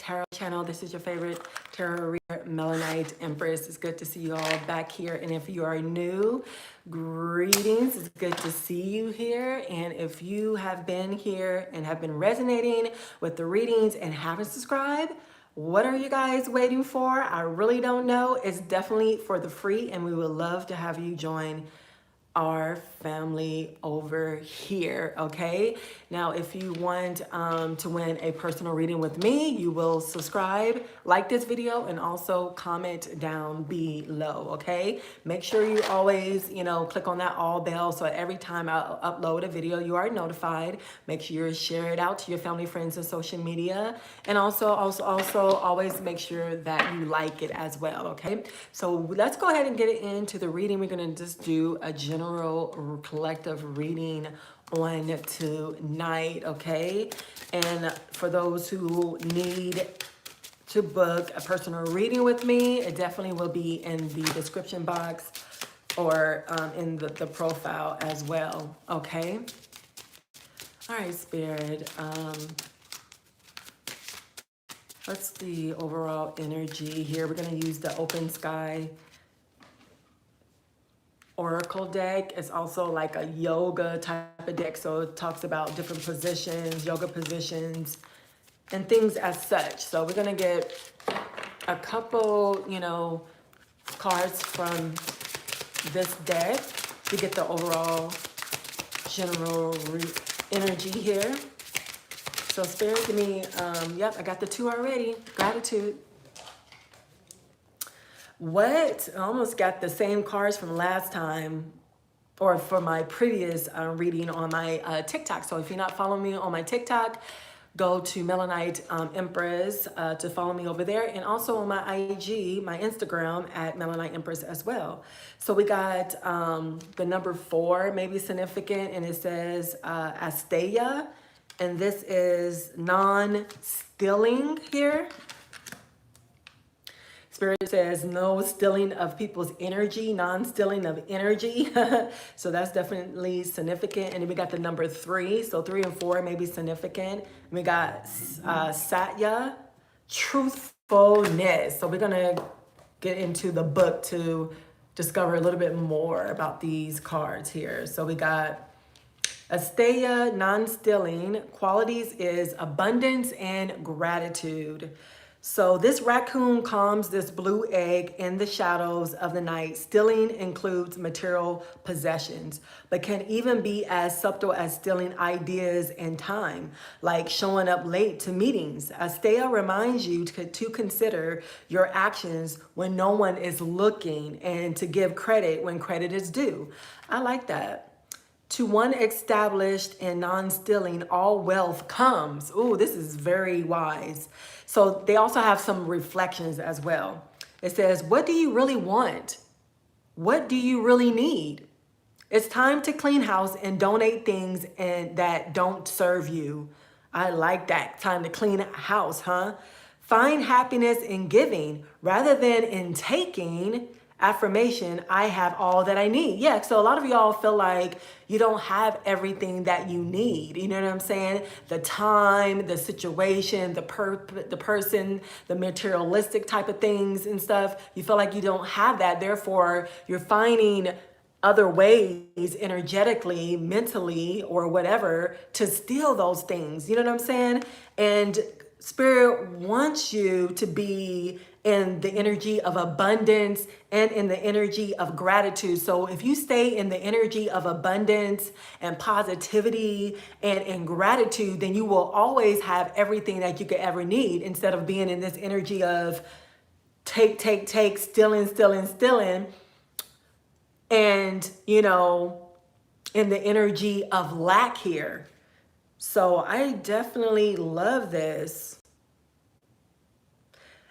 tarot channel. This is your favorite tarot reader, Melanite Empress. It's good to see you all back here. And if you are new, greetings. It's good to see you here. And if you have been here and have been resonating with the readings and haven't subscribed, what are you guys waiting for? I really don't know. It's definitely for the free, and we would love to have you join our family over here. Okay, now if you want to win a personal reading with me, you will subscribe, like this video, and also comment down below. Okay, make sure you always click on that all bell, so every time I upload a video you are notified. Make sure you share it out to your family, friends, and social media, and also always make sure that you like it as well. Okay, so let's go ahead and get into the reading. We're going to just do a general collective reading on tonight. Okay, and for those who need to book a personal reading with me, it definitely will be in the description box or in the profile as well. Okay, all right, Spirit, what's the overall energy here? We're going to use the Open Sky Oracle deck. It's also like a yoga type of deck, so it talks about different positions, yoga positions, and things as such. So we're gonna get a couple, cards from this deck to get the overall general energy here. So Spirit, give me, yep, I got the 2 already. Gratitude. What? I almost got the same cards from last time, or for my previous reading on my TikTok. So if you're not following me on my TikTok, go to Melanite Empress to follow me over there, and also on my IG, my Instagram at Melanite Empress as well. So we got the number 4, maybe significant, and it says Asteya, and this is non-stealing here. Spirit says no stealing of people's energy, non-stealing of energy. So that's definitely significant. And then we got the number 3. So 3 and 4 may be significant. We got Satya, truthfulness. So we're going to get into the book to discover a little bit more about these cards here. So we got Asteya, non-stealing. Qualities is abundance and gratitude. So this raccoon calms this blue egg in the shadows of the night. Stealing includes material possessions, but can even be as subtle as stealing ideas and time, like showing up late to meetings. Asteya reminds you to consider your actions when no one is looking and to give credit when credit is due. I like that. To one established and non-stealing, all wealth comes. Ooh, this is very wise. So they also have some reflections as well. It says, what do you really want? What do you really need? It's time to clean house and donate things that don't serve you. I like that. Time to clean house, huh? Find happiness in giving rather than in taking. Affirmation, I have all that I need. Yeah, so a lot of y'all feel like you don't have everything that you need. You know what I'm saying? The time, the situation, the person, the materialistic type of things and stuff. You feel like you don't have that. Therefore, you're finding other ways energetically, mentally, or whatever to steal those things. You know what I'm saying? And Spirit wants you to be in the energy of abundance and in the energy of gratitude. So if you stay in the energy of abundance and positivity and in gratitude, then you will always have everything that you could ever need, instead of being in this energy of take, stealing, and, in the energy of lack here. So I definitely love this.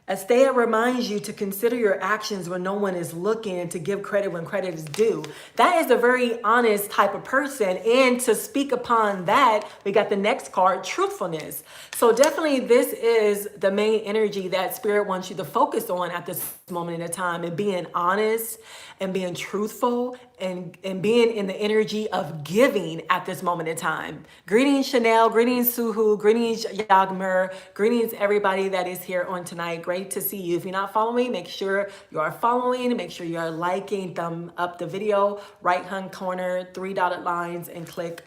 Asteya reminds you to consider your actions when no one is looking and to give credit when credit is due. That is a very honest type of person. And to speak upon that, we got the next card, truthfulness. So definitely this is the main energy that Spirit wants you to focus on at this moment in time, and being honest and being truthful and being in the energy of giving at this moment in time. Greetings, Chanel. Greetings, Suhu. Greetings, Yagmer. Greetings, everybody that is here on tonight. Great to see you. If you're not following, make sure you are following. Make sure you are liking, thumb up the video, right-hand corner, 3 dotted lines, and click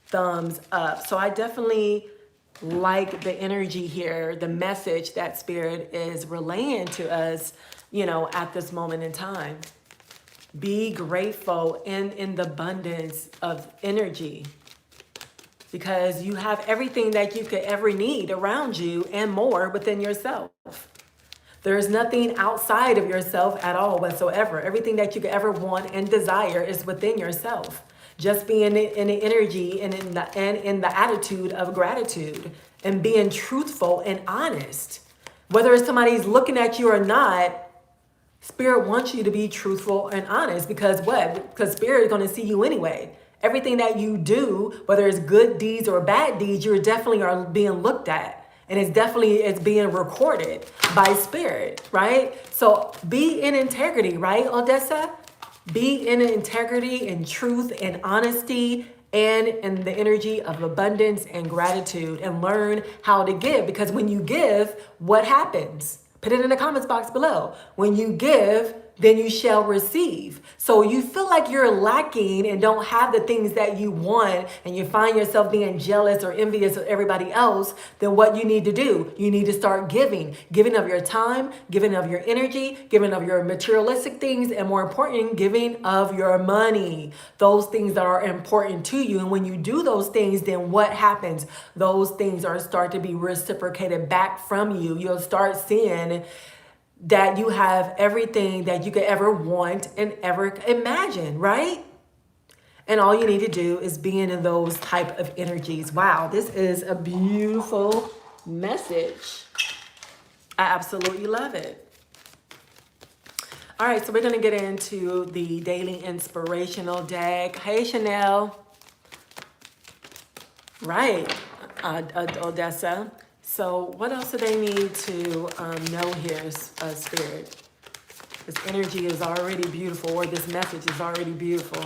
thumbs up. So I definitely like the energy here, the message that Spirit is relaying to us, you know, at this moment in time. Be grateful and in the abundance of energy, because you have everything that you could ever need around you and more within yourself. There's nothing outside of yourself at all whatsoever. Everything that you could ever want and desire is within yourself. Just being in the energy and in the attitude of gratitude and being truthful and honest. Whether somebody's looking at you or not, Spirit wants you to be truthful and honest, because what? Because Spirit is going to see you anyway. Everything that you do, whether it's good deeds or bad deeds, you definitely are being looked at. And it's being recorded by Spirit, right? So be in integrity, right, Odessa? Be in integrity and truth and honesty and in the energy of abundance and gratitude, and learn how to give. Because when you give, what happens? Put it in the comments box below. When you give, then you shall receive. So you feel like you're lacking and don't have the things that you want, and you find yourself being jealous or envious of everybody else, then what you need to do, you need to start giving. Giving of your time, giving of your energy, giving of your materialistic things, and more important, giving of your money. Those things that are important to you. And when you do those things, then what happens? Those things start to be reciprocated back from you. You'll start seeing that you have everything that you could ever want and ever imagine, right? And all you need to do is be in those type of energies. Wow, this is a beautiful message. I absolutely love it. All right, so we're going to get into the daily inspirational deck. Hey, Chanel. Right, Odessa. So what else do they need to know here, Spirit? This energy is already beautiful, or this message is already beautiful.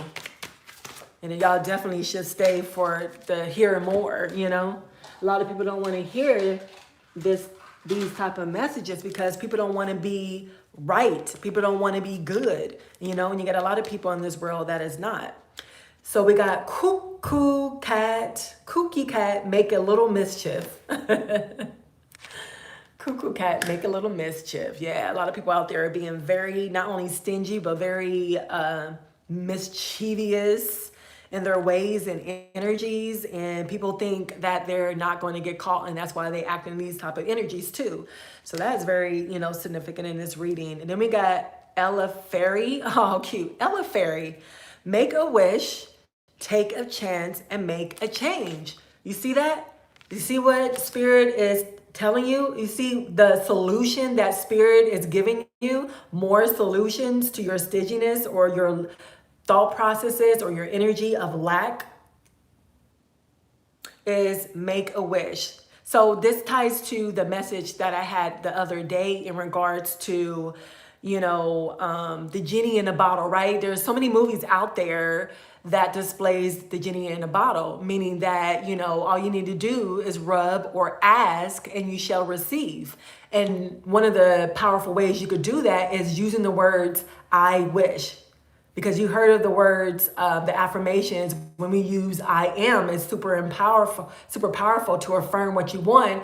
And y'all definitely should stay for the hear more, you know? A lot of people don't want to hear these type of messages because people don't want to be right. People don't want to be good, you know? And you got a lot of people in this world that is not. So we got kooky cat, make a little mischief. Cuckoo cat, make a little mischief. Yeah, a lot of people out there are being very, not only stingy, but very mischievous in their ways and energies. And people think that they're not going to get caught, and that's why they act in these type of energies too. So that is very, you know, significant in this reading. And then we got Ella Fairy. Oh, cute. Ella Fairy. Make a wish, take a chance, and make a change. You see that? You see what Spirit is telling you? You see the solution that Spirit is giving you? More solutions to your stinginess or your thought processes or your energy of lack is make a wish. So this ties to the message that I had the other day in regards to, you know, the genie in a bottle, right? There's so many movies out there that displays the genie in a bottle, meaning that, you know, all you need to do is rub or ask and you shall receive. And one of the powerful ways you could do that is using the words, I wish. Because you heard of the words, the affirmations, when we use I am, it's super powerful to affirm what you want.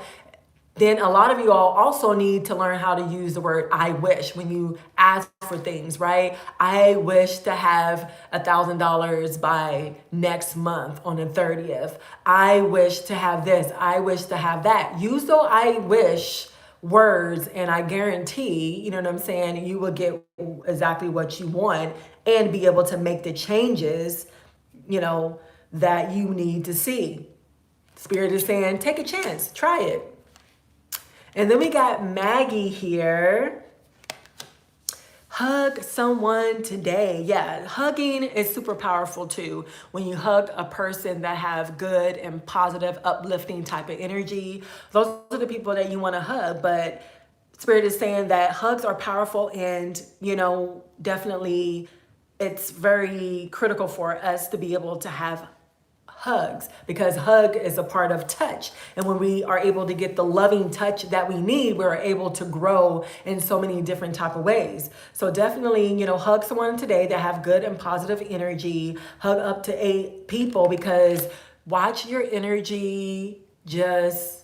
Then a lot of you all also need to learn how to use the word I wish when you ask for things, right? I wish to have $1,000 by next month on the 30th. I wish to have this. I wish to have that. Use those I wish words, and I guarantee, you know what I'm saying, you will get exactly what you want and be able to make the changes, you know, that you need to see. Spirit is saying, take a chance, try it. And then we got Maggie here. Hug someone today. Yeah, hugging is super powerful too. When you hug a person that have good and positive, uplifting type of energy, those are the people that you want to hug. But Spirit is saying that hugs are powerful, and, you know, definitely it's very critical for us to be able to have hugs, because hug is a part of touch, and when we are able to get the loving touch that we need, we're able to grow in so many different type of ways. So definitely, you know, hug someone today that have good and positive energy. Hug up to 8 people, because watch your energy just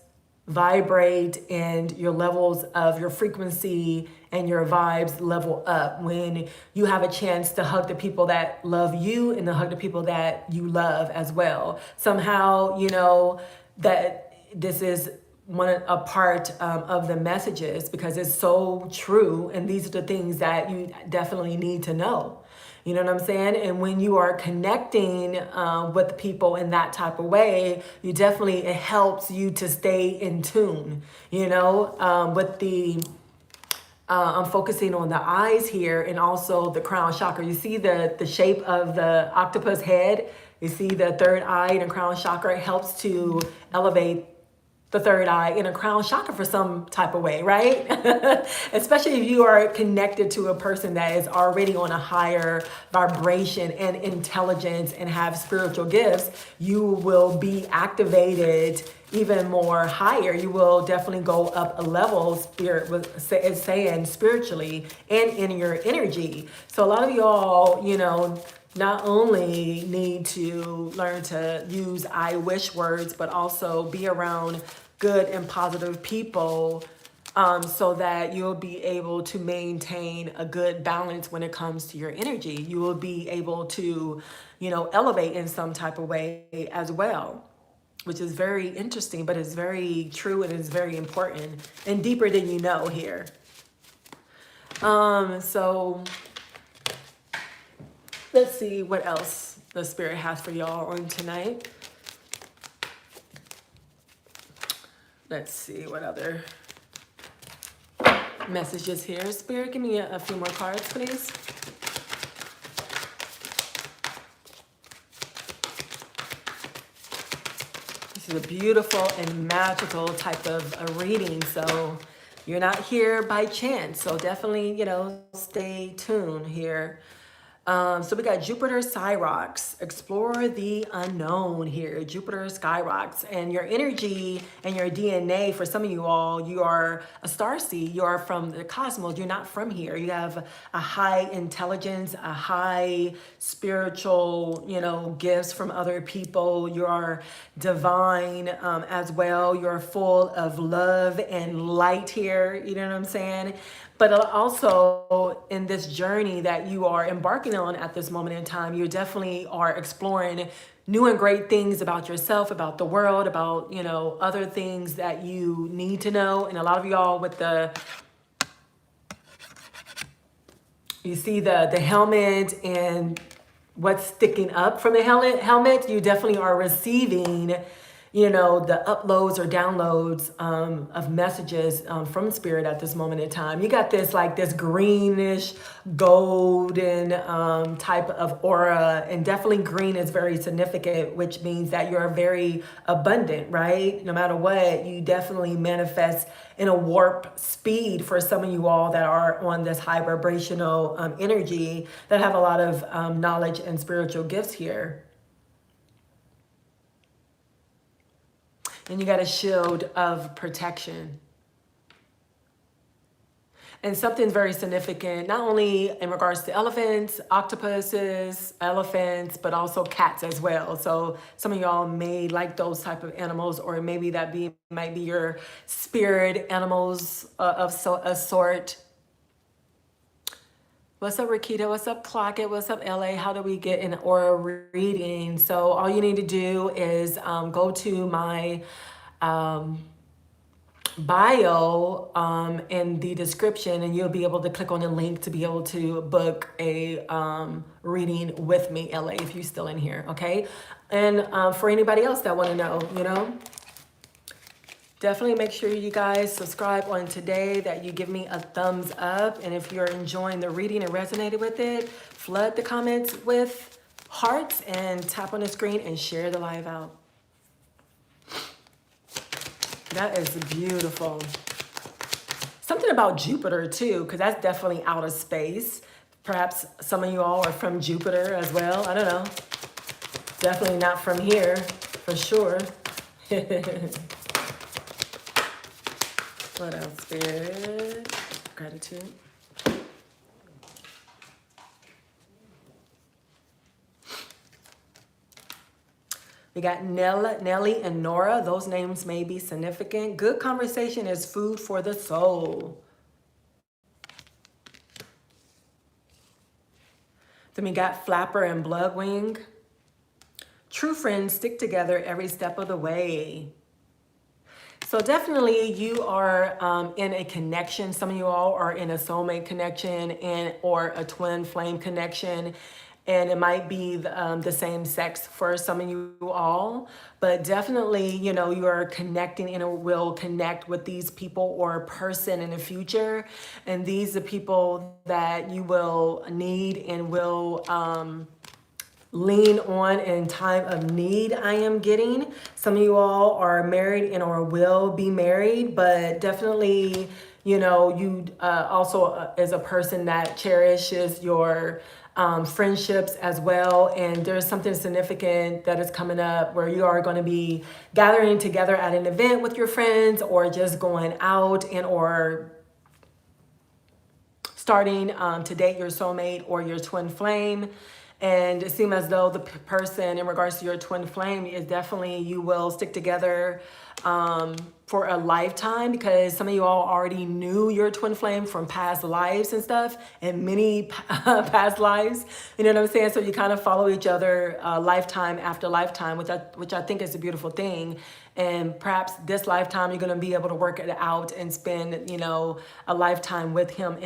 vibrate and your levels of your frequency and your vibes level up when you have a chance to hug the people that love you and to hug the people that you love as well. Somehow, you know, that this is a part of the messages, because it's so true, and these are the things that you definitely need to know. You know what I'm saying? And when you are connecting with people in that type of way, it helps you to stay in tune, you know, with the, I'm focusing on the eyes here and also the crown chakra. You see the shape of the octopus head? You see the third eye and the crown chakra. It helps to elevate the third eye in a crown chakra for some type of way, right? Especially if you are connected to a person that is already on a higher vibration and intelligence and have spiritual gifts, you will be activated even more higher. You will definitely go up a level, Spirit is saying, spiritually and in your energy. So a lot of y'all, you know, not only need to learn to use I wish words, but also be around good and positive people, so that you'll be able to maintain a good balance when it comes to your energy. You will be able to, you know, elevate in some type of way as well, which is very interesting, but it's very true and it's very important and deeper than you know here. So let's see what else the Spirit has for y'all on tonight. Let's see what other messages here. Spirit, give me a few more cards, please. This is a beautiful and magical type of a reading. So you're not here by chance. So definitely, you know, stay tuned here. So we got Jupiter Skyrox, explore the unknown here, Jupiter Skyrox, and your energy and your DNA, for some of you all, you are a starseed, you are from the cosmos, you're not from here. You have a high intelligence, a high spiritual, you know, gifts from other people. You are divine as well. You're full of love and light here, you know what I'm saying? But also in this journey that you are embarking on at this moment in time, you definitely are exploring new and great things about yourself, about the world, about, you know, other things that you need to know. And a lot of y'all with the, you see the helmet and what's sticking up from the helmet, you definitely are receiving, you know, the uploads or downloads of messages from Spirit at this moment in time. You got this like this greenish golden type of aura, and definitely green is very significant, which means that you're very abundant, right? No matter what, you definitely manifest in a warp speed for some of you all that are on this high vibrational energy that have a lot of knowledge and spiritual gifts here. And you got a shield of protection. And something very significant, not only in regards to elephants, octopuses, elephants, but also cats as well. So some of y'all may like those type of animals, or maybe might be your spirit animals of a sort. What's up, Rakita? What's up, Clockett? What's up, LA? How do we get an aura reading? So all you need to do is go to my bio in the description, and you'll be able to click on the link to be able to book a reading with me, LA, if you're still in here, okay? And for anybody else that want to know, you know, Definitely make sure you guys subscribe on today, that you give me a thumbs up. And if you're enjoying the reading and resonated with it, flood the comments with hearts and tap on the screen and share the live out. That is beautiful. Something about Jupiter too, because that's definitely out of space. Perhaps some of you all are from Jupiter as well. I don't know. Definitely not from here, for sure. What else, Spirit? Gratitude. We got Nelly, and Nora. Those names may be significant. Good conversation is food for the soul. Then we got Flapper and Bloodwing. True friends stick together every step of the way. So definitely you are in a connection. Some of you all are in a soulmate connection or a twin flame connection. And it might be the same sex for some of you all. But definitely, you know, you are connecting and will connect with these people or a person in the future. And these are people that you will need and will lean on in time of need. I am getting some of you all are married and or will be married, but definitely, you know, you also as a person that cherishes your friendships as well. And there's something significant that is coming up where you are going to be gathering together at an event with your friends, or just going out and or starting to date your soulmate or your twin flame. And it seems as though the person in regards to your twin flame is definitely, you will stick together for a lifetime, because some of you all already knew your twin flame from past lives and stuff, and many past lives, you know what I'm saying? So you kind of follow each other lifetime after lifetime, which I think is a beautiful thing. And perhaps this lifetime you're going to be able to work it out and spend, you know, a lifetime with him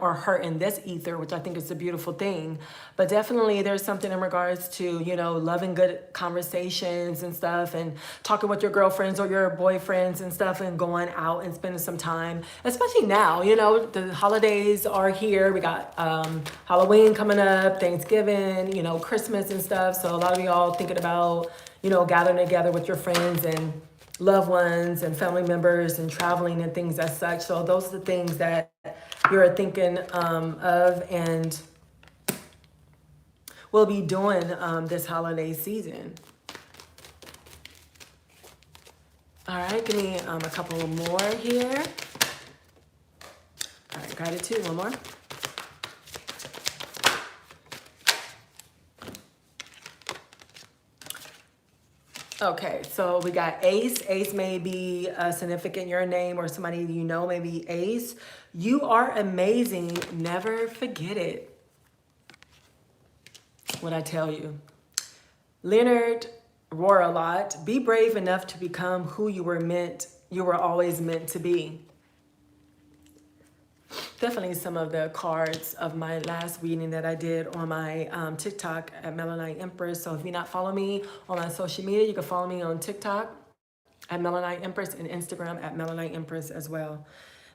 or her in this ether, which I think is a beautiful thing. But definitely there's something in regards to, you know, loving good conversations and stuff, and talking with your girlfriends or your boyfriends and stuff, and going out and spending some time, especially now, you know, the holidays are here. We got Halloween coming up, Thanksgiving, you know, Christmas and stuff. So a lot of y'all thinking about, you know, gathering together with your friends and loved ones and family members and traveling and things as such. So those are the things that you're thinking of and will be doing this holiday season. All right, give me a couple more here. All right, gratitude, one more. Okay, so we got Ace. Ace may be significant in your name, or somebody you know may be Ace. You are amazing. Never forget it. What I tell you. Leonard roar a lot. Be brave enough to become who you were always meant to be. Definitely some of the cards of my last reading that I did on my TikTok at Melanite Empress. So if you're not following me on my social media, you can follow me on TikTok at Melanite Empress and Instagram at Melanite Empress as well.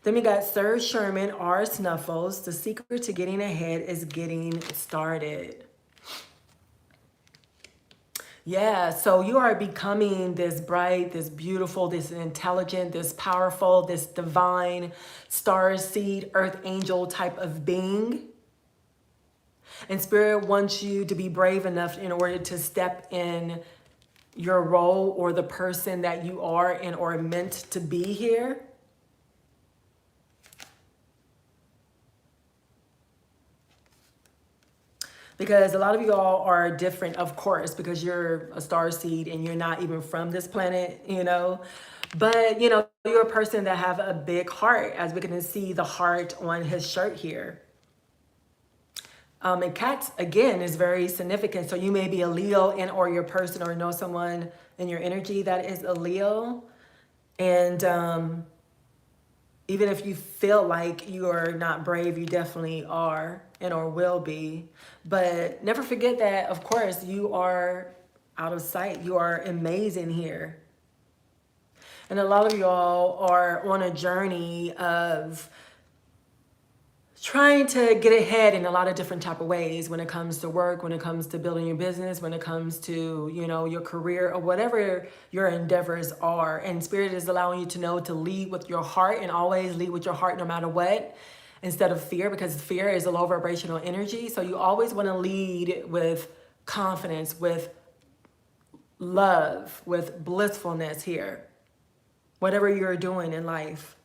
Then we got Sir Sherman R. Snuffles. The secret to getting ahead is getting started. Yeah, so you are becoming this bright, this beautiful, this intelligent, this powerful, this divine star seed, earth angel type of being. And Spirit wants you to be brave enough in order to step in your role, or the person that you are and are meant to be here. Because a lot of you all are different, of course, because you're a star seed and you're not even from this planet, you know. But, you know, you're a person that have a big heart, as we can see the heart on his shirt here. And cats, again, is very significant. So you may be a Leo and or your person, or know someone in your energy that is a Leo. And even if you feel like you are not brave, you definitely are and or will be. But never forget that, of course, you are out of sight. You are amazing here. And a lot of y'all are on a journey of trying to get ahead in a lot of different type of ways when it comes to work, when it comes to building your business, when it comes to, you know, your career or whatever your endeavors are. And Spirit is allowing you to know to lead with your heart, and always lead with your heart no matter what, instead of fear, because fear is a low vibrational energy. So you always want to lead with confidence, with love, with blissfulness here, whatever you're doing in life.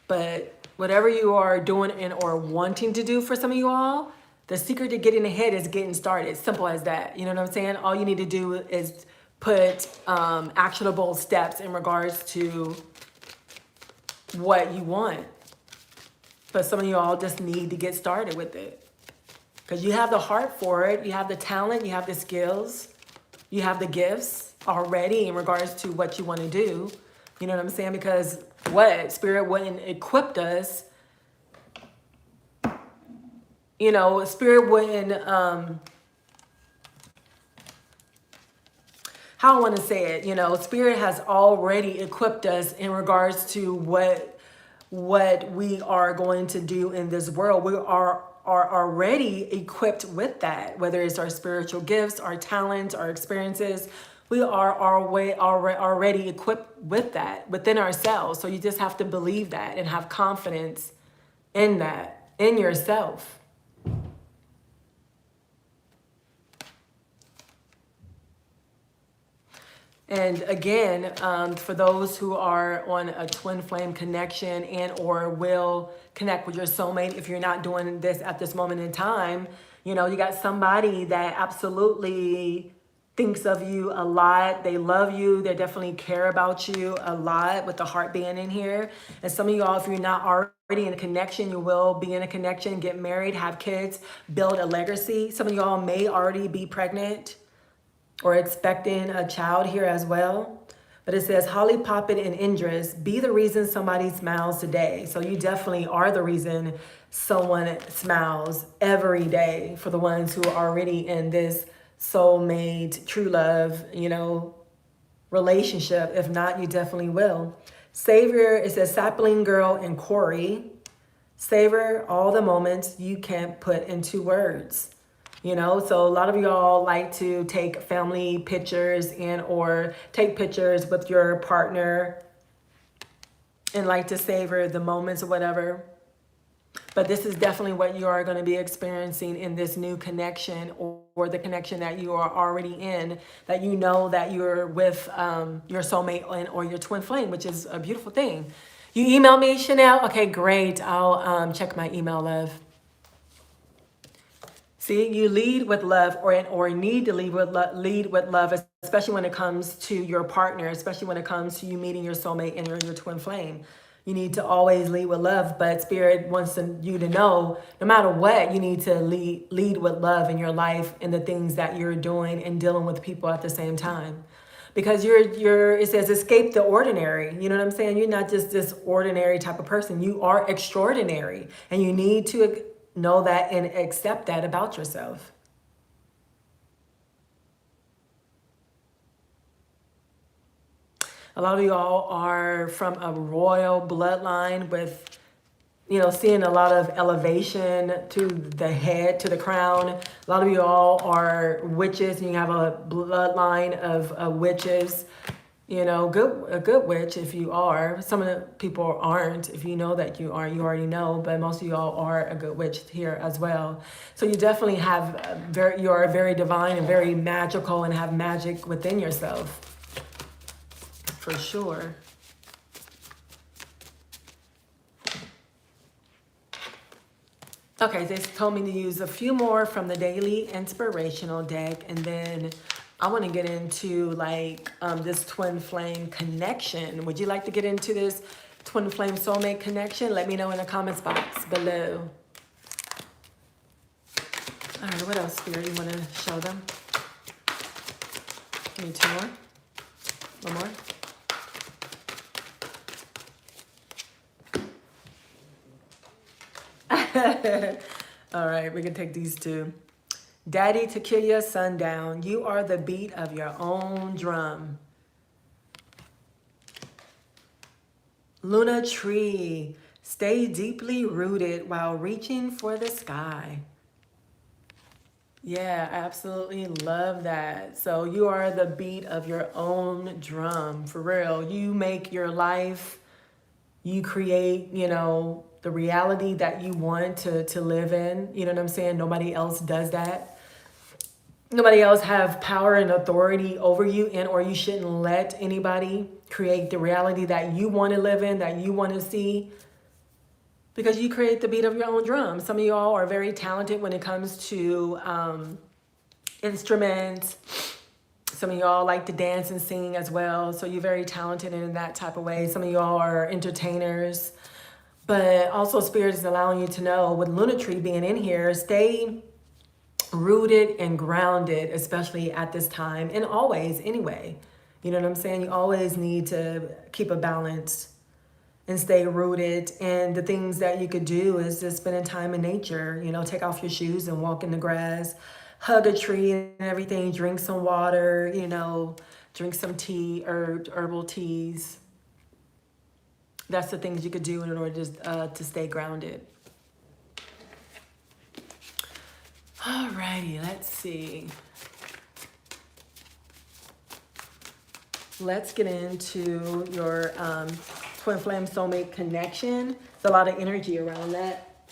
But whatever you are doing and or wanting to do, for some of you all, the secret to getting ahead is getting started. Simple as that. You know what I'm saying? All you need to do is put actionable steps in regards to what you want. But some of you all just need to get started with it, because you have the heart for it. You have the talent, you have the skills, you have the gifts already in regards to what you want to do. You know what I'm saying? Because what? Spirit wouldn't equip us. You know, Spirit wouldn't, how I want to say it, you know, Spirit has already equipped us in regards to what we are going to do in this world. We are already equipped with that, whether it's our spiritual gifts, our talents, our experiences. We are already equipped with that within ourselves. So you just have to believe that and have confidence in that, in yourself. And again, for those who are on a twin flame connection and or will connect with your soulmate, if you're not doing this at this moment in time, you know, you got somebody that absolutely thinks of you a lot. They love you. They definitely care about you a lot, with the heart being in here. And some of y'all, if you're not already in a connection, you will be in a connection, get married, have kids, build a legacy. Some of y'all may already be pregnant or expecting a child here as well. But it says, Holly, Poppet, and Indris, be the reason somebody smiles today. So you definitely are the reason someone smiles every day, for the ones who are already in this soulmate, true love, you know, relationship. If not, you definitely will. Savior, it says Sapling Girl and Corey. Savor all the moments you can't put into words. You know, so a lot of y'all like to take family pictures and or take pictures with your partner and like to savor the moments or whatever. But this is definitely what you are going to be experiencing in this new connection, or the connection that you are already in, that you know that you're with your soulmate or your twin flame, which is a beautiful thing. You email me, Chanel? Okay, great. I'll check my email, love. See, you lead with love, or need to lead with love, especially when it comes to your partner, especially when it comes to you meeting your soulmate and your twin flame. You need to always lead with love, but Spirit wants you to know, no matter what, you need to lead with love in your life and the things that you're doing and dealing with people at the same time. Because it says escape the ordinary. You know what I'm saying? You're not just this ordinary type of person. You are extraordinary, and you need to know that and accept that about yourself. A lot of y'all are from a royal bloodline with, you know, seeing a lot of elevation to the head, to the crown. A lot of y'all are witches, and you have a bloodline of witches. You know, a good witch if you are. Some of the people aren't. If you know that you are, you already know. But most of y'all are a good witch here as well. So you definitely have you are very divine and very magical, and have magic within yourself, for sure. Okay, they told me to use a few more from the Daily Inspirational deck, and then I want to get into like this twin flame connection. Would you like to get into this twin flame soulmate connection? Let me know in the comments box below. All right, what else, Spirit, you want to show them? Give me two more. One more. All right, we can take these two. Daddy Tequila Sundown, you are the beat of your own drum. Luna tree. Stay deeply rooted while reaching for the sky. Yeah, I absolutely love that. So you are the beat of your own drum, for real. You make your life, you create, you know, the reality that you want to live in. You know what I'm saying? Nobody else does that. Nobody else have power and authority over you, and or you shouldn't let anybody create the reality that you want to live in, that you want to see, because you create the beat of your own drum. Some of y'all are very talented when it comes to instruments. Some of y'all like to dance and sing as well, so you're very talented in that type of way. Some of y'all are entertainers, but also Spirit is allowing you to know, with Luna Tree being in here, stay rooted and grounded, especially at this time, and always anyway. You know what I'm saying? You always need to keep a balance and stay rooted. And the things that you could do is just spending time in nature. You know, take off your shoes and walk in the grass, hug a tree and everything, drink some water, you know, drink some tea, herbal teas. That's the things you could do in order to stay grounded. Alrighty, let's see. Let's get into your twin flame soulmate connection. There's a lot of energy around that.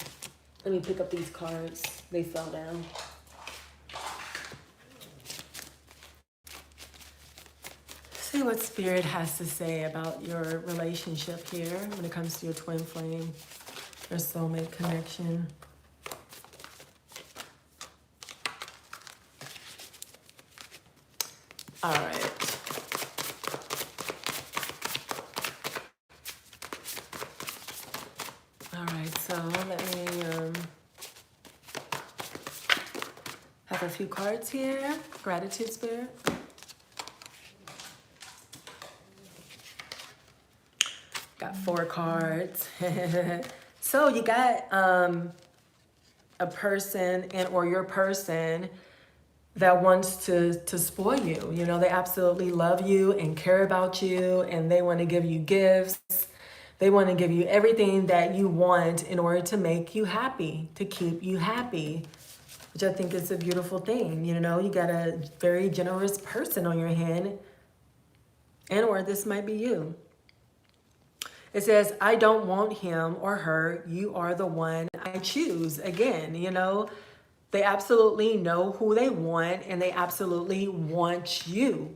Let me pick up these cards. They fell down. See what Spirit has to say about your relationship here when it comes to your twin flame, your soulmate connection. All right. All right, so let me have a few cards here. Gratitude, Spirit. Got 4 cards. So you got a person and or your person that wants to spoil you. You know, they absolutely love you and care about you, and they want to give you gifts. They want to give you everything that you want in order to make you happy, to keep you happy, which I think is a beautiful thing. You know, you got a very generous person on your hand, and or this might be you. It says, I don't want him or her. You are the one I choose. Again, you know, they absolutely know who they want, and they absolutely want you.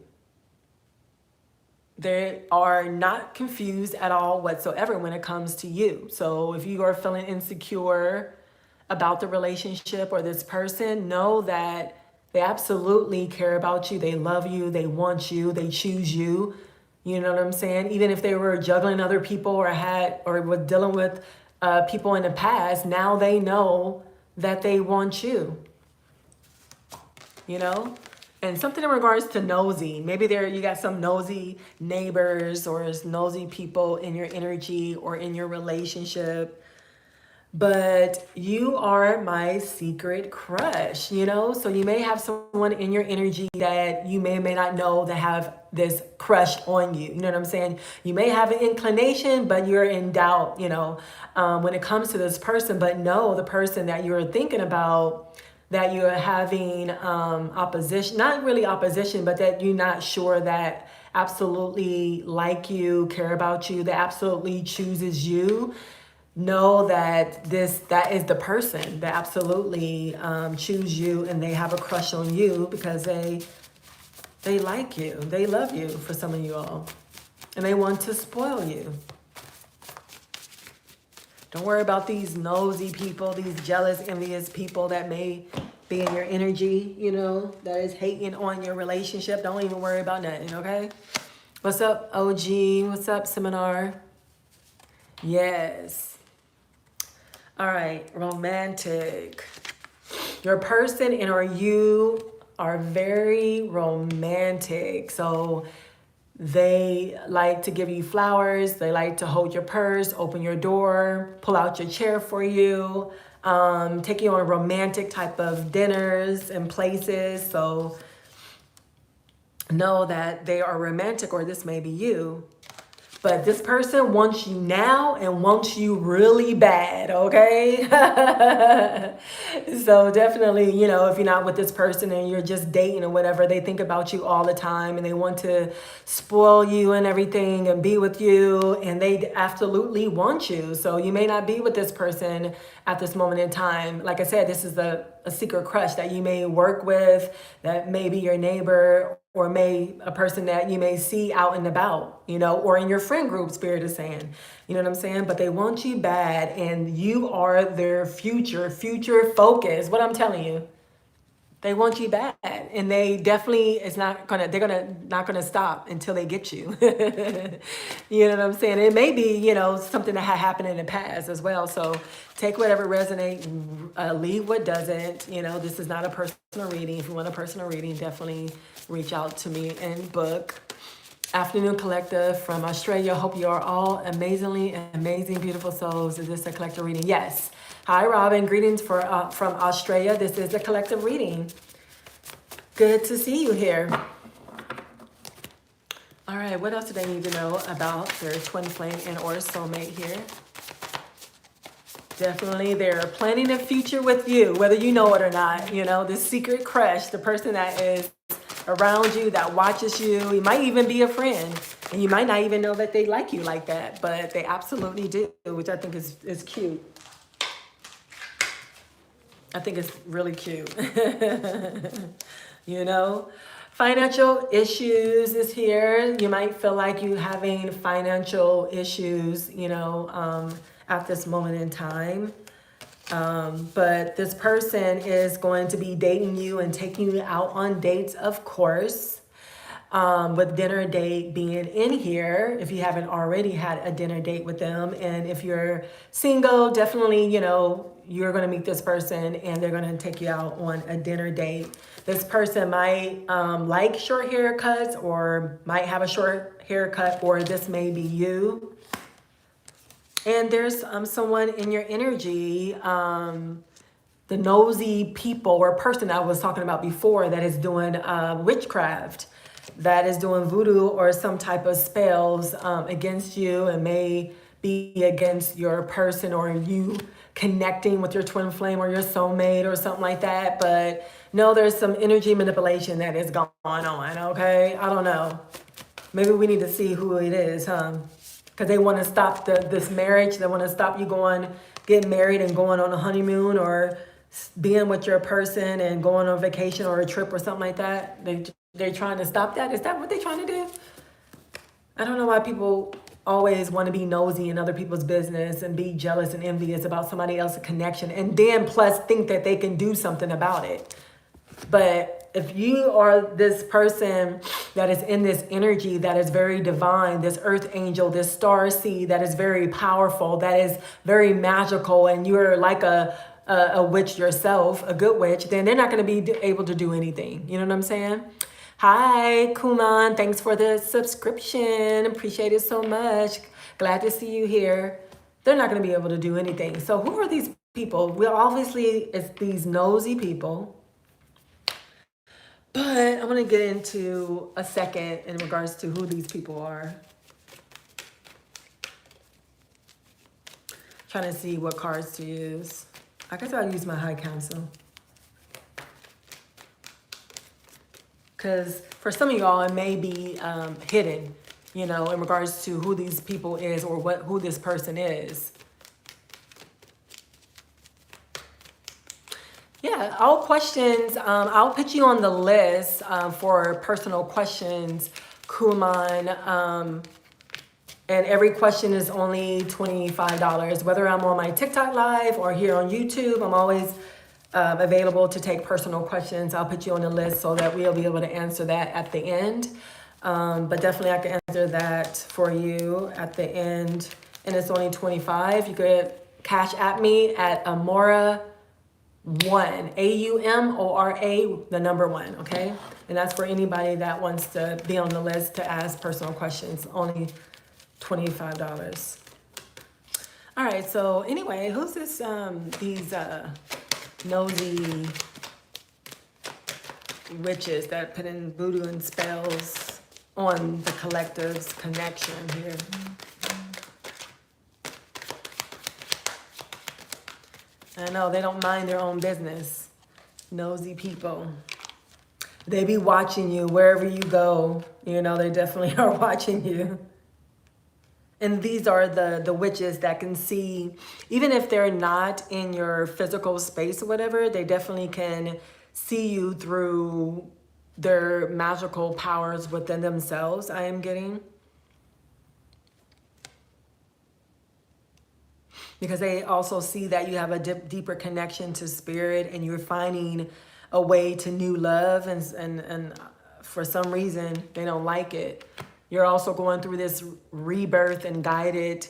They are not confused at all whatsoever when it comes to you. So if you are feeling insecure about the relationship or this person, know that they absolutely care about you. They love you. They want you. They choose you. You know what I'm saying? Even if they were juggling other people or were dealing with people in the past, now they know that they want you. You know? And something in regards to nosy. Maybe you got some nosy neighbors or nosy people in your energy or in your relationship. But you are my secret crush, you know? So you may have someone in your energy that you may or may not know that have this crush on you. You know what I'm saying? You may have an inclination, but you're in doubt, you know, when it comes to this person. But no, the person that you're thinking about, that you're having opposition, not really opposition, but that you're not sure that absolutely like you, care about you, that absolutely chooses you. Know that that is the person that absolutely choose you, and they have a crush on you because they like you. They love you, for some of you all. And they want to spoil you. Don't worry about these nosy people, these jealous, envious people that may be in your energy, you know, that is hating on your relationship. Don't even worry about nothing, okay? What's up, OG? What's up, Seminar? Yes. All right, romantic. Your person and or you are very romantic. So they like to give you flowers. They like to hold your purse, open your door, pull out your chair for you, take you on romantic type of dinners and places. So know that they are romantic, or this may be you. But this person wants you now and wants you really bad, okay? So definitely, you know, if you're not with this person and you're just dating or whatever, they think about you all the time and they want to spoil you and everything and be with you, and they absolutely want you. So you may not be with this person at this moment in time. Like I said, this is a secret crush that you may work with, that may be your neighbor, or a person that you may see out and about, you know, or in your friend group, Spirit is saying, you know what I'm saying? But they want you bad, and you are their future focus. What I'm telling you, they want you bad, and they definitely not gonna stop until they get you. You know what I'm saying? It may be, you know, something that had happened in the past as well. So take whatever resonates, leave what doesn't. You know, this is not a personal reading. If you want a personal reading, definitely reach out to me and book. Afternoon Collective from Australia. Hope you are all amazing, beautiful souls. Is this a collective reading? Yes. Hi, Robin. Greetings from Australia. This is a collective reading. Good to see you here. All right. What else do they need to know about their twin flame and or soulmate here? Definitely, they're planning a future with you, whether you know it or not. You know, this secret crush, the person that is around you, that watches you. He might even be a friend, and you might not even know that they like you like that, but they absolutely do, which I think is cute. I think it's really cute. You know, financial issues is here. You might feel like you having financial issues, you know, at this moment in time. But this person is going to be dating you and taking you out on dates, of course, with dinner date being in here if you haven't already had a dinner date with them. And if you're single, definitely, you know, you're going to meet this person and they're going to take you out on a dinner date. This person might like short haircuts or might have a short haircut, or this may be you. And there's someone in your energy, the nosy people or person I was talking about before, that is doing witchcraft, that is doing voodoo or some type of spells against you, and may be against your person or you connecting with your twin flame or your soulmate or something like that. But no, there's some energy manipulation that is going on, okay? I don't know. Maybe we need to see who it is, huh? Because they want to stop this marriage. They want to stop you getting married and going on a honeymoon, or being with your person and going on vacation or a trip or something like that. They're trying to stop that. Is that what they're trying to do? I don't know why people always want to be nosy in other people's business and be jealous and envious about somebody else's connection, and then plus think that they can do something about it. But if you are this person that is in this energy that is very divine, this earth angel, this star seed that is very powerful, that is very magical, and you're like a witch yourself, a good witch, then they're not going to be able to do anything. You know what I'm saying? Hi, Kuman. Thanks for the subscription. Appreciate it so much. Glad to see you here. They're not going to be able to do anything. So who are these people? Well, obviously, it's these nosy people. But I'm going to get into a second in regards to who these people are. Trying to see what cards to use. I guess I'll use my High Council. Because for some of y'all, it may be hidden, you know, in regards to who these people is or who this person is. Yeah, all questions, I'll put you on the list for personal questions, Kuman. And every question is only $25. Whether I'm on my TikTok live or here on YouTube, I'm always available to take personal questions. I'll put you on the list so that we'll be able to answer that at the end. But definitely I can answer that for you at the end. And it's only $25. You could cash at me at Amora1, AUMORA, the number 1, okay? And that's for anybody that wants to be on the list to ask personal questions. Only $25. All right, so anyway, who's this, these nosy witches that put in voodoo and spells on the collective's connection here. I know they don't mind their own business. Nosy people. They be watching you wherever you go. You know, they definitely are watching you. And these are the witches that can see, even if they're not in your physical space or whatever, they definitely can see you through their magical powers within themselves, I am getting. Because they also see that you have a deeper connection to spirit and you're finding a way to new love, and for some reason they don't like it. You're also going through this rebirth and guided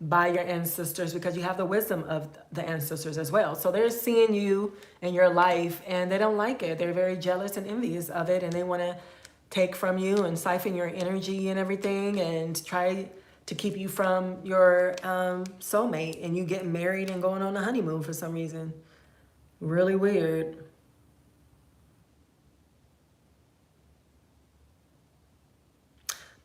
by your ancestors because you have the wisdom of the ancestors as well. So they're seeing you in your life and they don't like it. They're very jealous and envious of it, and they want to take from you and siphon your energy and everything and try to keep you from your soulmate and you getting married and going on a honeymoon for some reason. Really weird.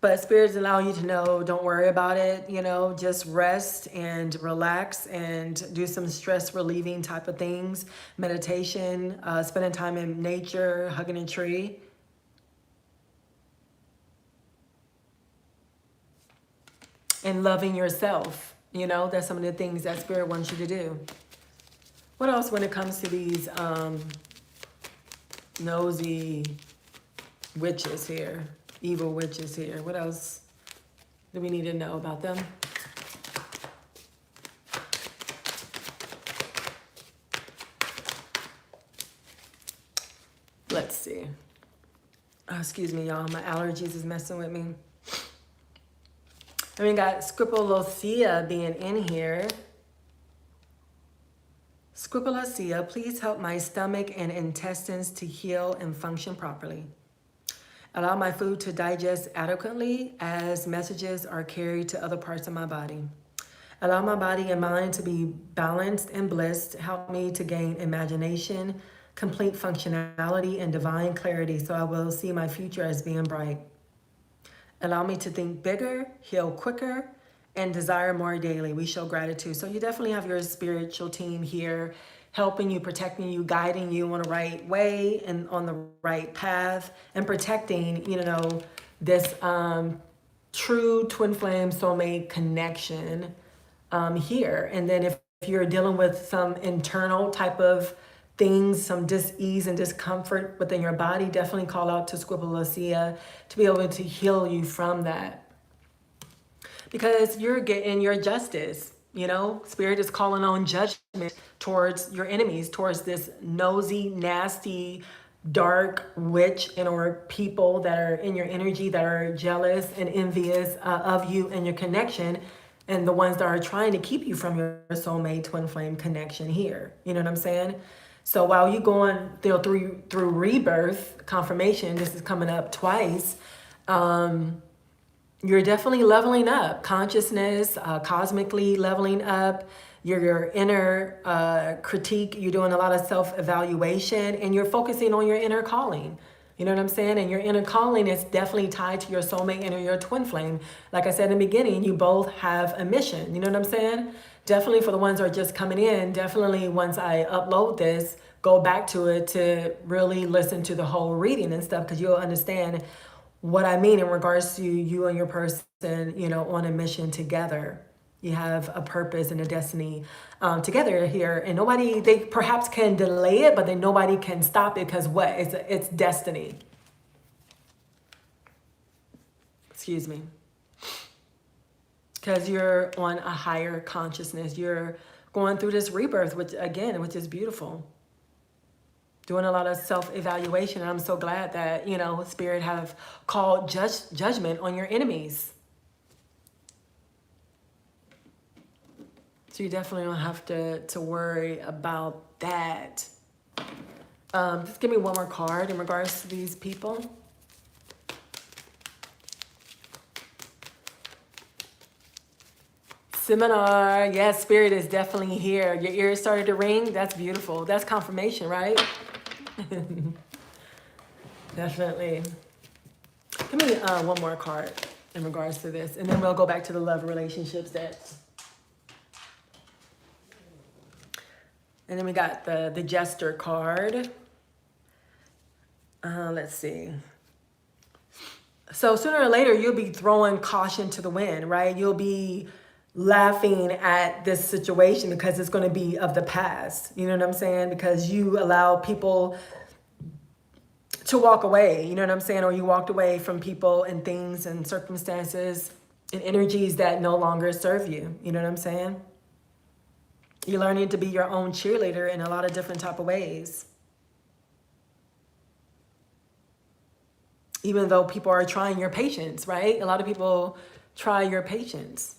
But spirits allow you to know, don't worry about it, you know, just rest and relax and do some stress relieving type of things. Meditation, spending time in nature, hugging a tree. And loving yourself, you know, that's some of the things that spirit wants you to do. What else when it comes to these nosy witches here? Evil witches here. What else do we need to know about them? Let's see. Oh, excuse me, y'all. My allergies is messing with me. And we got Scripolosia being in here. Scripolosia, please help my stomach and intestines to heal and function properly. Allow my food to digest adequately as messages are carried to other parts of my body. Allow my body and mind to be balanced and blissed. Help me to gain imagination, complete functionality, and divine clarity so I will see my future as being bright. Allow me to think bigger, heal quicker, and desire more daily. We show gratitude. So you definitely have your spiritual team here helping you, protecting you, guiding you on the right way and on the right path, and protecting, you know, this true twin flame soulmate connection here. And then if you're dealing with some internal type of things, some dis-ease and discomfort within your body, definitely call out to Scripolosia to be able to heal you from that. Because you're getting your justice, you know? Spirit is calling on judgment towards your enemies, towards this nosy, nasty, dark witch and or people that are in your energy that are jealous and envious of you and your connection, and the ones that are trying to keep you from your soulmate twin flame connection here. You know what I'm saying? So while you're going through rebirth, confirmation, this is coming up twice, you're definitely leveling up. Consciousness, cosmically leveling up. Your inner critique, you're doing a lot of self-evaluation, and you're focusing on your inner calling. You know what I'm saying? And your inner calling is definitely tied to your soulmate and your twin flame. Like I said in the beginning, you both have a mission. You know what I'm saying? Definitely for the ones that are just coming in, definitely once I upload this, go back to it to really listen to the whole reading and stuff, because you'll understand what I mean in regards to you and your person, you know, on a mission together. You have a purpose and a destiny together here, and nobody, they perhaps can delay it, but then nobody can stop it, because what? It's destiny. Excuse me. Because you're on a higher consciousness. You're going through this rebirth, which is beautiful. Doing a lot of self-evaluation, and I'm so glad that, you know, Spirit have called judgment on your enemies. So you definitely don't have to worry about that. Just give me one more card in regards to these people. Seminar, yes, Spirit is definitely here. Your ears started to ring. That's beautiful. That's confirmation, right? Definitely. Give Give me one more card in regards to this, and then we'll go back to the love relationships that. And then we got the Jester card. Let's see. So sooner or later, you'll be throwing caution to the wind, right? You'll be laughing at this situation because it's going to be of the past. You know what I'm saying? Because you allow people to walk away, you know what I'm saying? Or you walked away from people and things and circumstances and energies that no longer serve you. You know what I'm saying? You're learning to be your own cheerleader in a lot of different type of ways. Even though people are trying your patience, right? A lot of people try your patience.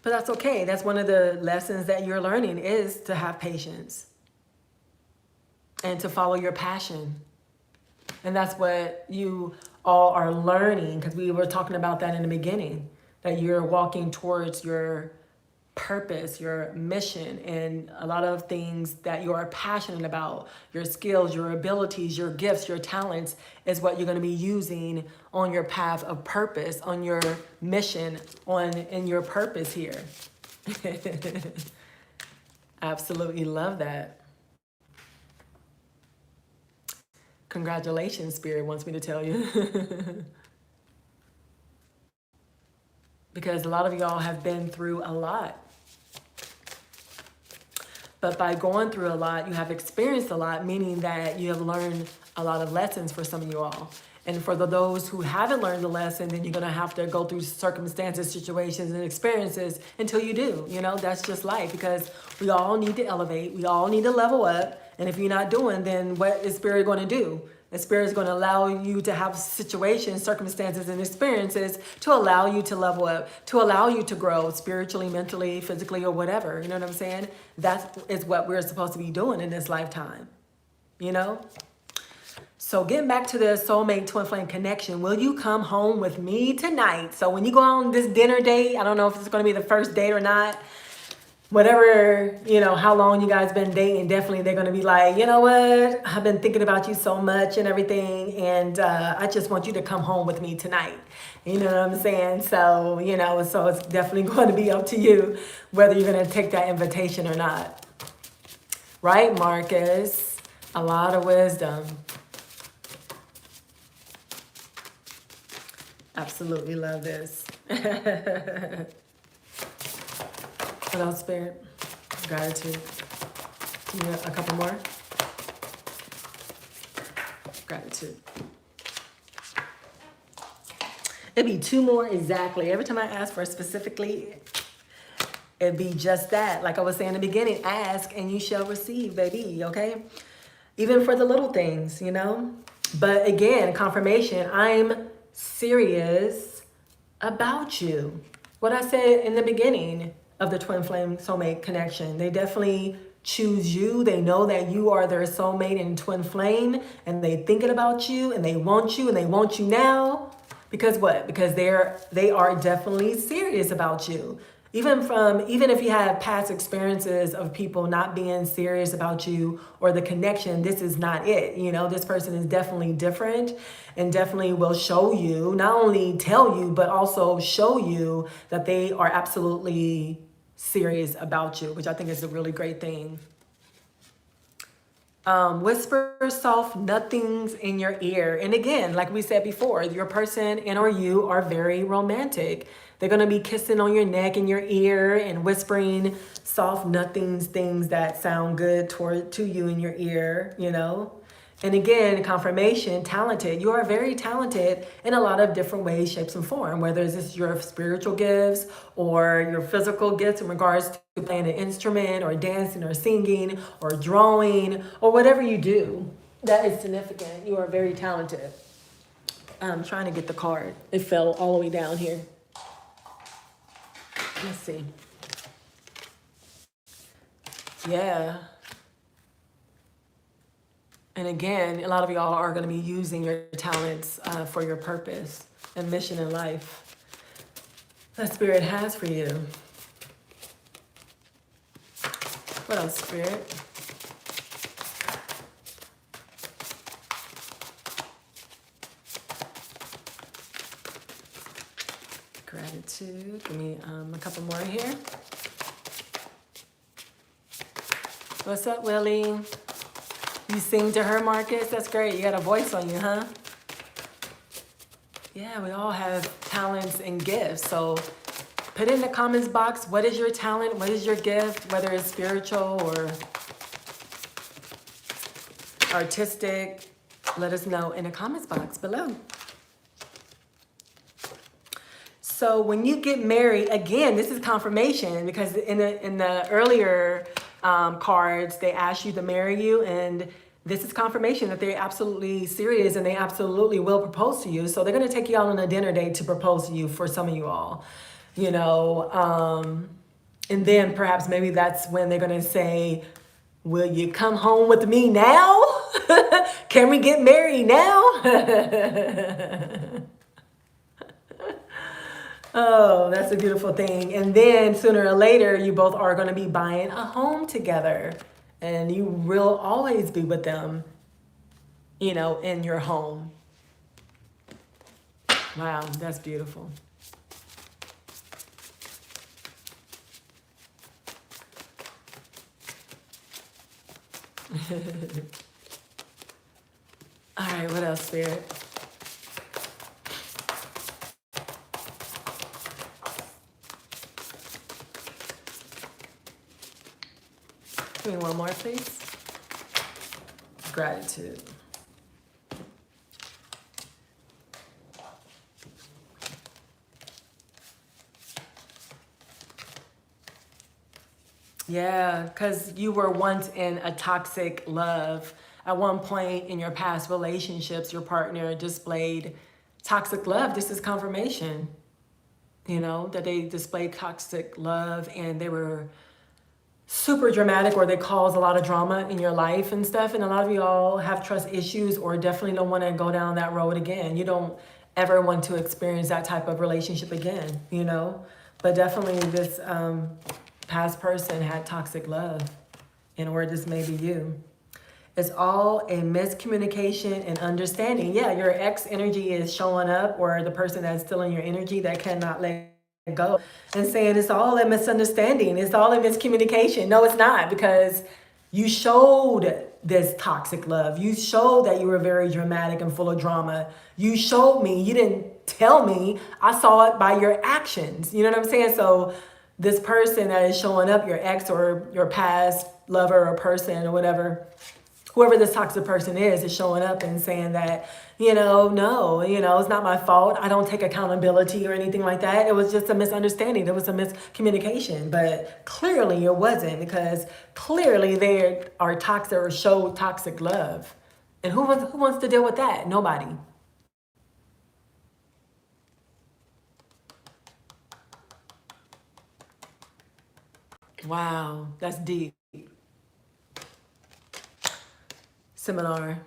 But that's okay. That's one of the lessons that you're learning, is to have patience and to follow your passion. And that's what you all are learning, because we were talking about that in the beginning, that you're walking towards your purpose, your mission, and a lot of things that you are passionate about, your skills, your abilities, your gifts, your talents, is what you're going to be using on your path of purpose, on your mission, in your purpose here. Absolutely love that. Congratulations, Spirit wants me to tell you. Because a lot of y'all have been through a lot. But by going through a lot, you have experienced a lot, meaning that you have learned a lot of lessons for some of you all. And for those who haven't learned the lesson, then you're going to have to go through circumstances, situations, and experiences until you do. You know, that's just life, because we all need to elevate. We all need to level up. And if you're not doing, then what is Spirit going to do? The Spirit is going to allow you to have situations, circumstances, and experiences to allow you to level up, to allow you to grow spiritually, mentally, physically, or whatever. You know what I'm saying? That is what we're supposed to be doing in this lifetime, you know? So getting back to the soulmate twin flame connection, will you come home with me tonight? So when you go on this dinner date, I don't know if it's going to be the first date or not, whatever, you know, how long you guys been dating, definitely they're going to be like, you know what, I've been thinking about you so much and everything, and I just want you to come home with me tonight. You know what I'm saying? So, you know, so it's definitely going to be up to you whether you're going to take that invitation or not. Right, Marcus? A lot of wisdom. Absolutely love this. What else, Spirit? Gratitude. Give me a couple more. Gratitude. It'd be two more exactly. Every time I ask for specifically, it'd be just that. Like I was saying in the beginning, ask and you shall receive, baby, okay? Even for the little things, you know? But again, confirmation, I'm serious about you. What I said in the beginning of the twin flame soulmate connection, they definitely choose you. They know that you are their soulmate in twin flame, and they thinking about you, and they want you, and they want you now. Because what? Because they are definitely serious about you. Even if you have past experiences of people not being serious about you or the connection, this is not it. You know, this person is definitely different and definitely will show you, not only tell you, but also show you that they are absolutely serious about you, which I think is a really great thing. Whisper soft nothings in your ear. And again, like we said before, your person and or you are very romantic. They're going to be kissing on your neck and your ear and whispering soft nothings, things that sound good to you in your ear, you know. And again, confirmation, talented. You are very talented in a lot of different ways, shapes, and form, whether it's your spiritual gifts or your physical gifts in regards to playing an instrument or dancing or singing or drawing or whatever you do. That is significant. You are very talented. I'm trying to get the card. It fell all the way down here. Let's see. Yeah. And again, a lot of y'all are going to be using your talents for your purpose and mission in life that Spirit has for you. What else, Spirit? Gratitude. Give me a couple more here. What's up, Willie? You sing to her, Marcus? That's great. You got a voice on you, huh? Yeah, we all have talents and gifts. So put in the comments box, what is your talent? What is your gift? Whether it's spiritual or artistic, let us know in the comments box below. So when you get married, again, this is confirmation, because in the earlier cards, they ask you to marry you, and this is confirmation that they're absolutely serious and they absolutely will propose to you. So they're going to take you out on a dinner date to propose to you for some of you all, you know, and then perhaps maybe that's when they're going to say, will you come home with me now? Can we get married now? Oh, that's a beautiful thing. And then sooner or later, you both are going to be buying a home together, and you will always be with them, you know, in your home. Wow, that's beautiful. All right, what else, Spirit? Give me one more, please. Gratitude. Yeah, because you were once in a toxic love. At one point in your past relationships, your partner displayed toxic love. This is confirmation, you know, that they displayed toxic love and they were super dramatic, or they cause a lot of drama in your life and stuff. And a lot of y'all have trust issues, or definitely don't want to go down that road again. You don't ever want to experience that type of relationship again, you know. But definitely this past person had toxic love, or this may be you. It's all a miscommunication and understanding. Yeah, your ex energy is showing up, or the person that's still in your energy that cannot let go, and saying it's all a misunderstanding. It's all a miscommunication. No, it's not, because you showed this toxic love. You showed that you were very dramatic and full of drama. You showed me. You didn't tell me. I saw it by your actions. You know what I'm saying? So this person that is showing up, your ex or your past lover or person or whatever, whoever this toxic person is showing up and saying that, you know, no, you know, it's not my fault. I don't take accountability or anything like that. It was just a misunderstanding. There was a miscommunication, but clearly it wasn't, because clearly they are toxic or show toxic love. And who wants to deal with that? Nobody. Wow, that's deep. Seminar.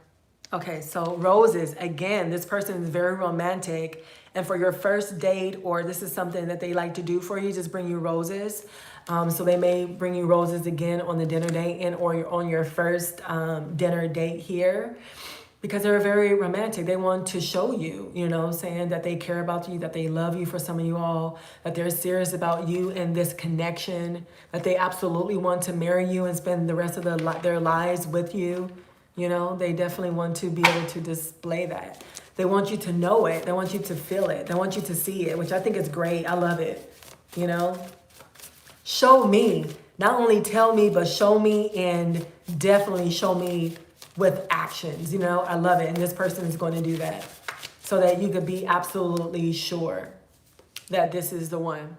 Okay, so roses. Again, this person is very romantic. And for your first date, or this is something that they like to do for you, just bring you roses. So they may bring you roses again on the dinner date, or on your first dinner date here, because they're very romantic. They want to show you, you know, saying that they care about you, that they love you, for some of you all, that they're serious about you and this connection, that they absolutely want to marry you and spend the rest of their lives with you. You know, they definitely want to be able to display that. They want you to know it. They want you to feel it. They want you to see it, which I think is great. I love it. You know, show me, not only tell me, but show me, and definitely show me with actions. You know, I love it. And this person is going to do that, so that you could be absolutely sure that this is the one,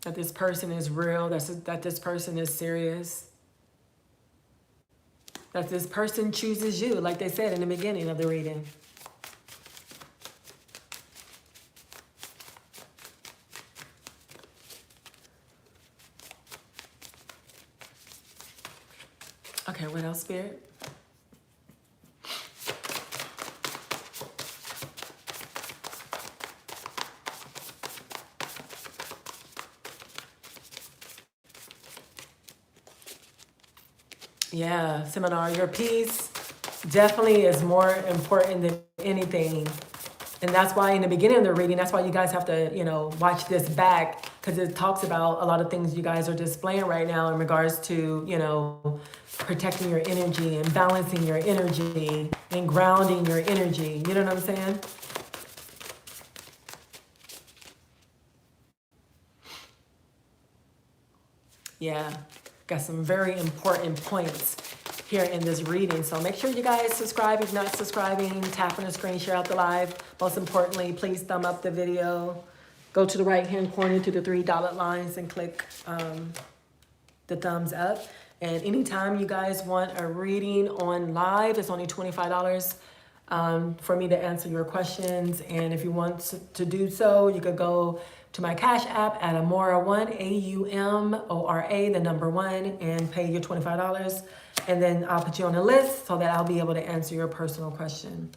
that this person is real, that this person is serious, that this person chooses you, like they said in the beginning of the reading. Okay, what else, Spirit? Yeah, seminar, your peace definitely is more important than anything. And that's why in the beginning of the reading, that's why you guys have to, you know, watch this back, because it talks about a lot of things you guys are displaying right now in regards to, you know, protecting your energy and balancing your energy and grounding your energy. You know what I'm saying? Yeah, got some very important points here in this reading. So make sure you guys subscribe if you're not subscribing, tap on the screen, share out the live. Most importantly, please thumb up the video. Go to the right-hand corner to the 3 dotted lines and click the thumbs up. And anytime you guys want a reading on live, it's only $25 for me to answer your questions. And if you want to do so, you could go to my Cash App at Amora1, AUMORA, the number 1, and pay your $25. And then I'll put you on a list so that I'll be able to answer your personal question.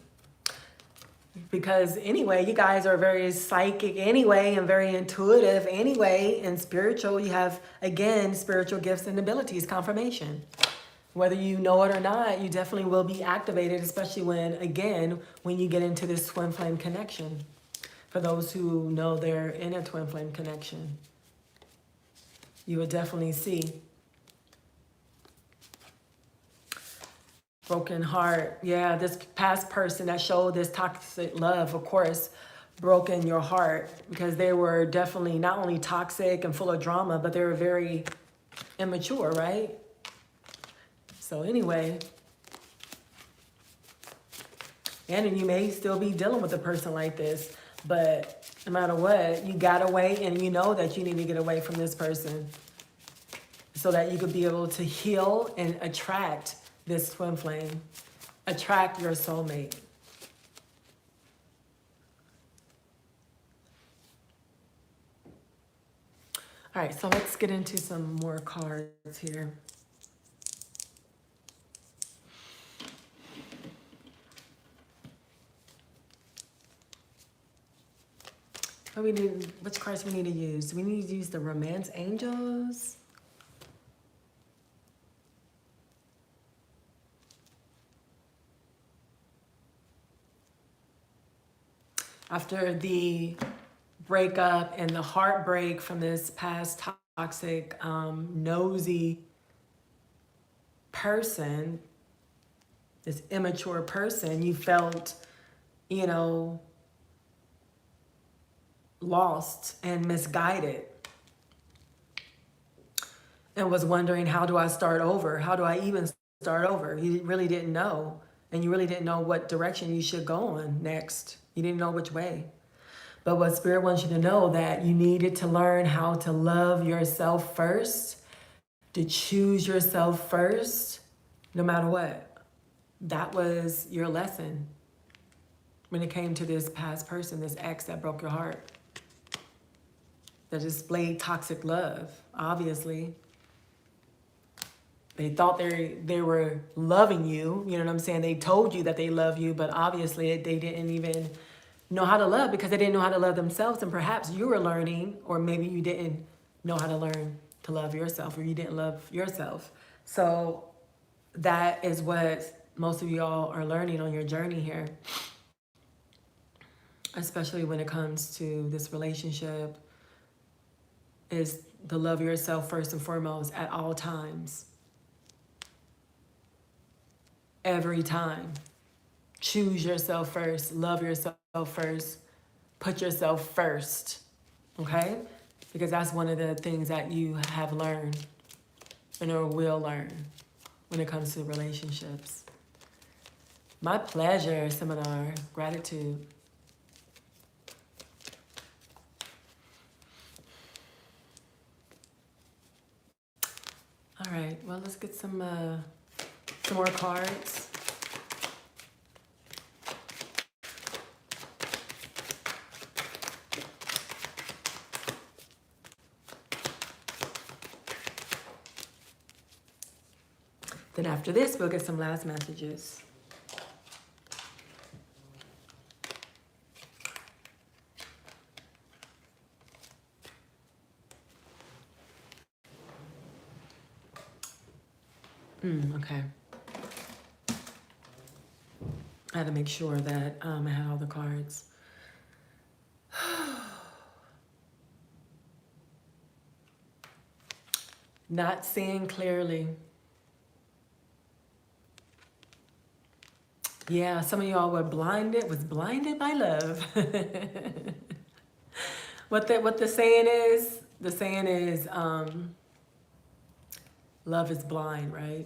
Because anyway, you guys are very psychic anyway and very intuitive anyway, and spiritual. You have, again, spiritual gifts and abilities, confirmation. Whether you know it or not, you definitely will be activated, especially when, again, when you get into this twin flame connection. For those who know they're in a twin flame connection, you will definitely see. Broken heart. Yeah, this past person that showed this toxic love, of course, broken your heart, because they were definitely not only toxic and full of drama, but they were very immature, right? So anyway, and you may still be dealing with a person like this, but no matter what, you got away, and you know that you need to get away from this person so that you could be able to heal and attract this twin flame, attract your soulmate. All right, so let's get into some more cards here. What we need, which cards we need to use? Do we need to use the Romance Angels? After the breakup and the heartbreak from this past toxic, nosy person, this immature person, you felt, you know, lost and misguided, and was wondering, how do I start over? How do I even start over? You really didn't know, and you really didn't know what direction you should go on next. You didn't know which way. But what Spirit wants you to know, that you needed to learn how to love yourself first, to choose yourself first, no matter what. That was your lesson when it came to this past person, this ex that broke your heart, that displayed toxic love. Obviously, they thought they were loving you. You know what I'm saying? They told you that they love you, but obviously they didn't even know how to love, because they didn't know how to love themselves. And perhaps you were learning, or maybe you didn't know how to learn to love yourself, or you didn't love yourself. So that is what most of y'all are learning on your journey here, especially when it comes to this relationship, is to love yourself first and foremost at all times. Every time. Choose yourself first. Love yourself first. Put yourself first. Okay? Because that's one of the things that you have learned and or will learn when it comes to relationships. My pleasure, Seminar. Gratitude. All right, well, let's get some more cards. Then after this, we'll get some last messages. Okay. I had to make sure that I had all the cards. Not seeing clearly. Yeah, some of y'all were blinded, was blinded by love. What the saying is? The saying is, love is blind, right?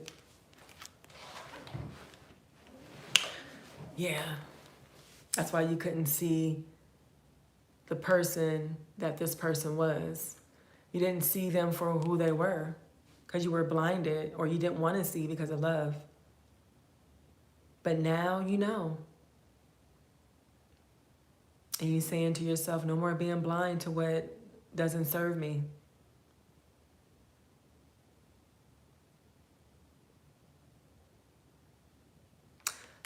Yeah. That's why you couldn't see the person that this person was. You didn't see them for who they were because you were blinded, or you didn't want to see because of love. But now you know. And you're saying to yourself, no more being blind to what doesn't serve me.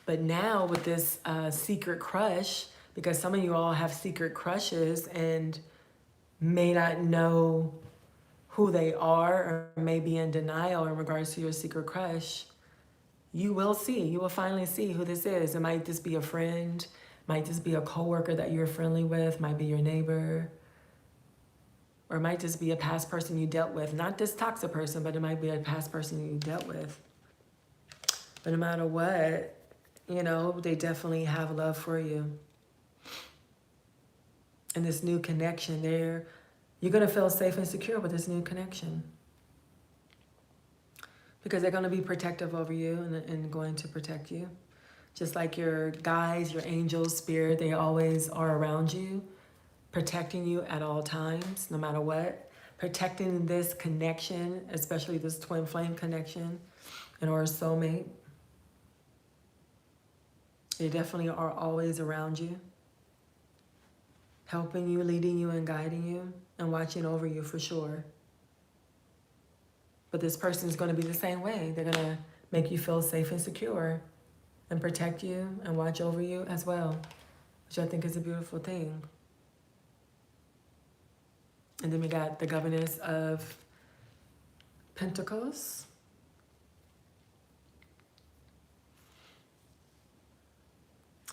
But now with this secret crush, because some of you all have secret crushes and may not know who they are, or may be in denial in regards to your secret crush, you will see, you will finally see who this is. It might just be a friend, might just be a coworker that you're friendly with, might be your neighbor, or it might just be a past person you dealt with. Not this toxic person, but it might be a past person you dealt with. But no matter what, you know, they definitely have love for you. And this new connection there, you're going to feel safe and secure with this new connection. Because they're going to be protective over you and going to protect you. Just like your guides, your angels, spirit, they always are around you, protecting you at all times, no matter what. Protecting this connection, especially this twin flame connection and or soulmate. They definitely are always around you, helping you, leading you, and guiding you, and watching over you for sure. But this person is going to be the same way. They're going to make you feel safe and secure and protect you and watch over you as well, which I think is a beautiful thing. And then we got the governess of Pentacles.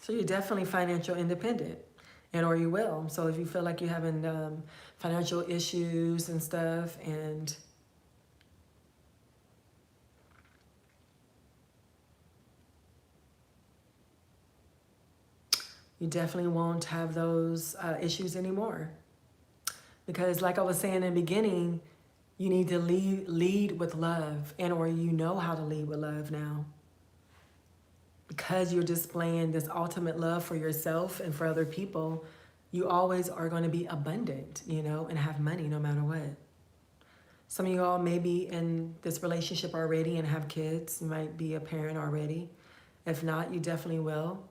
So you're definitely financial independent, and or you will. So if you feel like you're having financial issues and stuff, and you definitely won't have those issues anymore. Because like I was saying in the beginning, you need to lead with love, and or you know how to lead with love now. Because you're displaying this ultimate love for yourself and for other people, you always are going to be abundant, you know, and have money no matter what. Some of you all may be in this relationship already and have kids. You might be a parent already. If not, you definitely will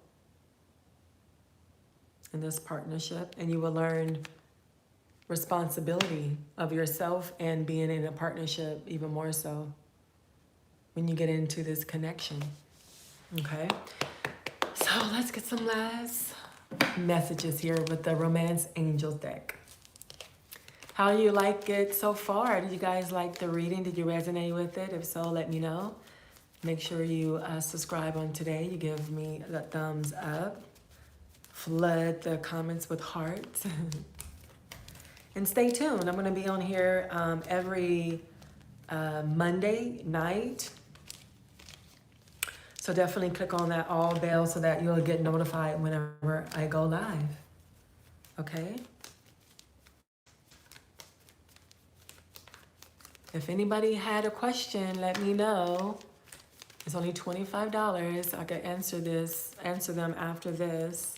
in this partnership. And you will learn responsibility of yourself and being in a partnership even more so when you get into this connection. Okay, so let's get some last messages here with the Romance Angels deck. How do you like it so far? Did you guys like the reading? Did you resonate with it? If so, let me know. Make sure you subscribe on today. You give me the thumbs up. Flood the comments with hearts. And stay tuned. I'm going to be on here every Monday night. So definitely click on that all bell so that you'll get notified whenever I go live. Okay? If anybody had a question, let me know. It's only $25. I can answer them after this.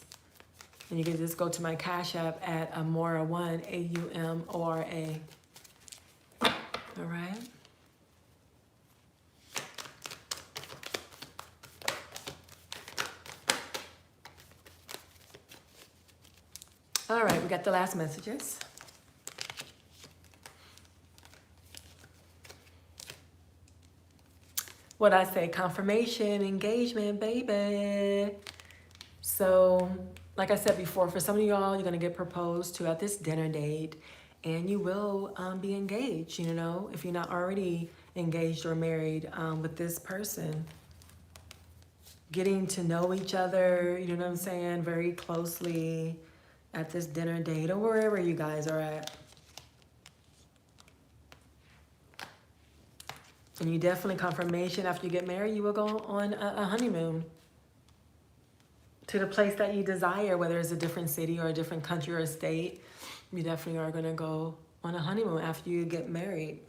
And you can just go to my Cashapp at Amora1, A-U-M-O-R-A. All right? All right, we got the last messages. What I say, confirmation, engagement, baby. So, like I said before, for some of y'all, you're gonna get proposed to at this dinner date, and you will be engaged, you know, if you're not already engaged or married with this person. Getting to know each other, you know what I'm saying, very closely at this dinner date or wherever you guys are at. And you definitely confirmation after you get married, you will go on a honeymoon to the place that you desire, whether it's a different city or a different country or a state. You definitely are going to go on a honeymoon after you get married.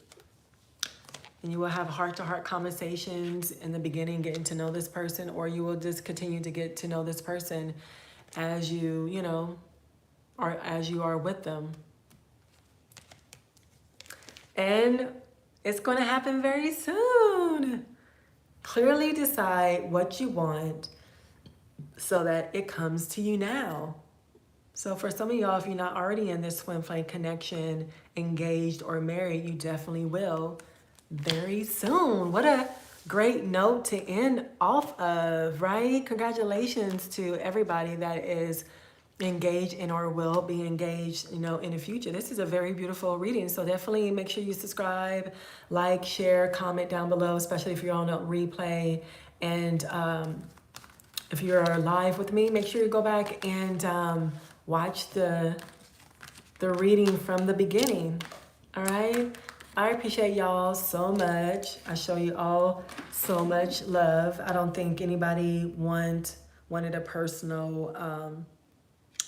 And you will have heart-to-heart conversations in the beginning, getting to know this person, or you will just continue to get to know this person as you know, or as you are with them. And it's going to happen very soon. Clearly decide what you want so that it comes to you now. So for some of y'all, if you're not already in this twin flame connection, engaged or married, you definitely will very soon. What a great note to end off of, right? Congratulations to everybody that is engaged in or will be engaged, you know, in the future. This is a very beautiful reading. So definitely make sure you subscribe, like, share, comment down below, especially if you're on a replay. And if you're live with me, make sure you go back and watch the reading from the beginning. All right. I appreciate y'all so much. I show you all so much love. I don't think anybody wanted a personal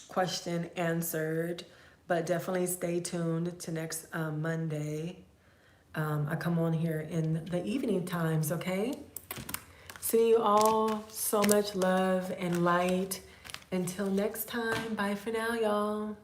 question answered, but definitely stay tuned to next Monday. I come on here in the evening times, okay? See you all so much love and light. Until next time, bye for now, y'all.